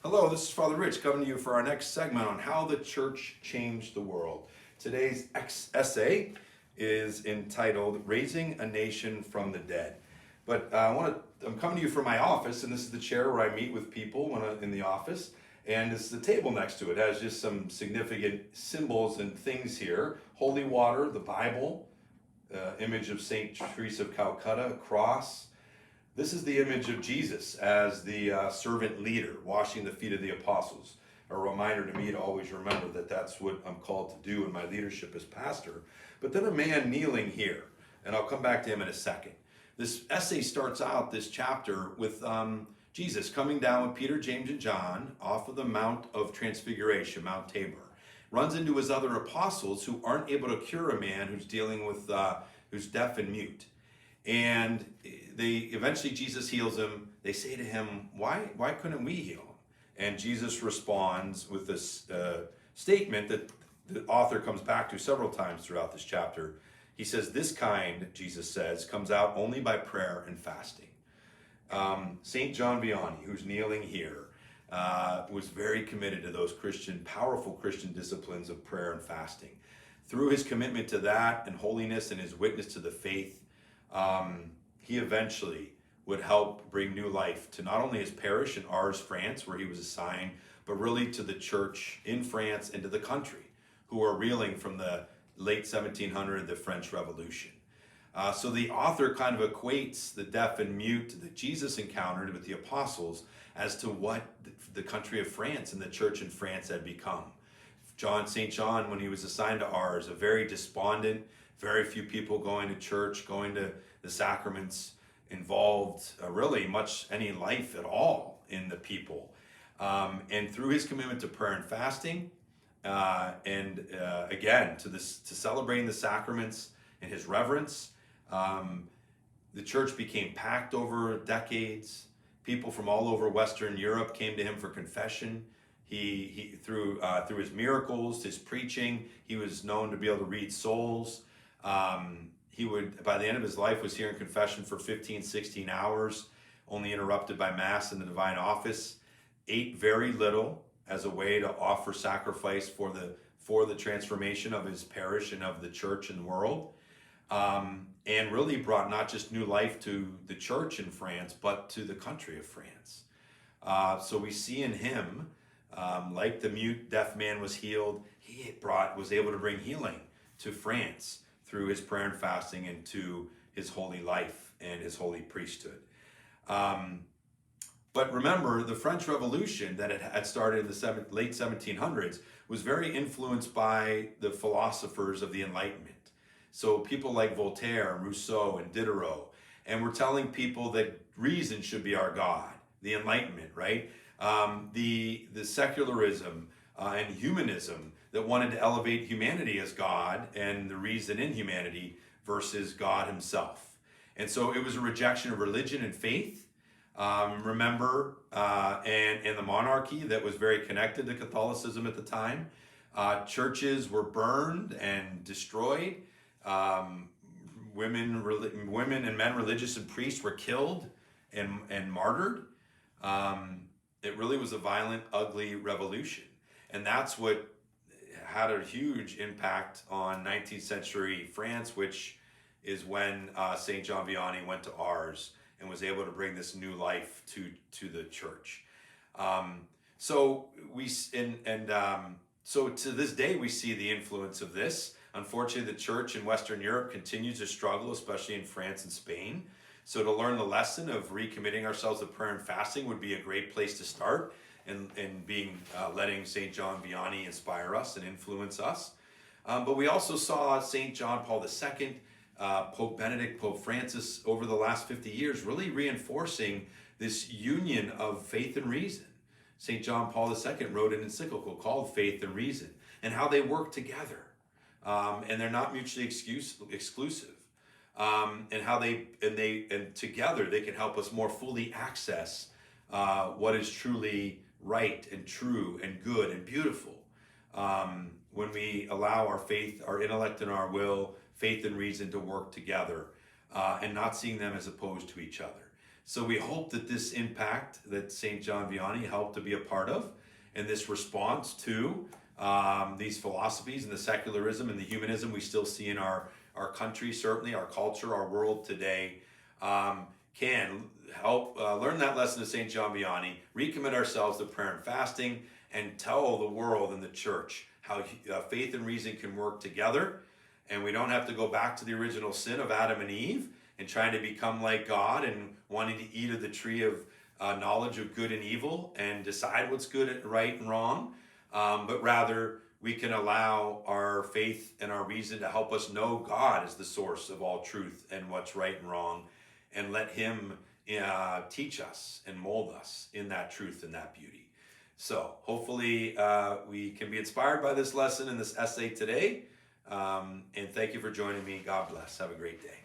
Hello, this is Father Rich coming to you for our next segment on how the church changed the world. Today's essay is entitled Raising a Nation from the Dead. But I'm coming to you from my office, and this is the chair where I meet with people when I'm in the office. And this is the table next to it. It has just some significant symbols and things here. Holy water, the Bible, image of St. Teresa of Calcutta, a cross. This is the image of Jesus as the servant leader, washing the feet of the apostles. A reminder to me to always remember that that's what I'm called to do in my leadership as pastor. But then a man kneeling here, and I'll come back to him in a second. This essay starts out, this chapter, with Jesus coming down with Peter, James, and John off of the Mount of Transfiguration, Mount Tabor. Runs into his other apostles who aren't able to cure a man who's dealing with, who's deaf and mute. And eventually Jesus heals him. They say to him, why couldn't we heal him? And Jesus responds with this statement that the author comes back to several times throughout this chapter. He says, this kind, Jesus says, comes out only by prayer and fasting. St. John Vianney, who's kneeling here, was very committed to those powerful Christian disciplines of prayer and fasting. Through his commitment to that and holiness and his witness to the faith, he eventually would help bring new life to not only his parish in Ars, France, where he was assigned, but really to the church in France and to the country, who are reeling from the late 1700s, the French Revolution. So the author kind of equates the deaf and mute that Jesus encountered with the apostles as to what the country of France and the church in France had become. St. John, when he was assigned to Ars, a very despondent, very few people going to church, going to the sacraments, involved really much any life at all in the people. And through his commitment to prayer and fasting, and again, to celebrating the sacraments and his reverence, the church became packed over decades. People from all over Western Europe came to him for confession. He through his miracles, his preaching, he was known to be able to read souls. He would, by the end of his life, was hearing confession for 15, 16 hours, only interrupted by Mass in the Divine Office. Ate very little as a way to offer sacrifice for the transformation of his parish and of the church and world. And really brought not just new life to the church in France, but to the country of France. So we see in him, like the mute deaf man was healed, he was able to bring healing to France through his prayer and fasting and to his holy life and his holy priesthood. But remember, the French Revolution that had started in the late 1700s was very influenced by the philosophers of the Enlightenment. So people like Voltaire, Rousseau, and Diderot, and we're telling people that reason should be our God, the Enlightenment, right? The secularism and humanism that wanted to elevate humanity as God and the reason in humanity versus God himself. And so it was a rejection of religion and faith, and the monarchy that was very connected to Catholicism at the time. Churches were burned and destroyed. Women and men, religious and priests, were killed and martyred. It really was a violent, ugly revolution. And that's what had a huge impact on 19th century France, which is when St. John Vianney went to Ars and was able to bring this new life to the church. So to this day, we see the influence of this. Unfortunately, the church in Western Europe continues to struggle, especially in France and Spain. So to learn the lesson of recommitting ourselves to prayer and fasting would be a great place to start, and letting St. John Vianney inspire us and influence us. But we also saw St. John Paul II, Pope Benedict, Pope Francis over the last 50 years really reinforcing this union of faith and reason. St. John Paul II wrote an encyclical called Faith and Reason, and how they work together. And they're not mutually exclusive. And how together they can help us more fully access what is truly right and true and good and beautiful. When we allow our faith, our intellect, and our will, faith and reason to work together, and not seeing them as opposed to each other. So we hope that this impact that St. John Vianney helped to be a part of, and this response to these philosophies and the secularism and the humanism we still see in our country, certainly our culture, our world today, can help learn that lesson of St. John Vianney, recommit ourselves to prayer and fasting, and tell the world and the church how faith and reason can work together. And we don't have to go back to the original sin of Adam and Eve and trying to become like God and wanting to eat of the tree of knowledge of good and evil and decide what's good and right and wrong. But rather, we can allow our faith and our reason to help us know God as the source of all truth and what's right and wrong, and let him teach us and mold us in that truth and that beauty. So hopefully we can be inspired by this lesson and this essay today. And thank you for joining me. God bless. Have a great day.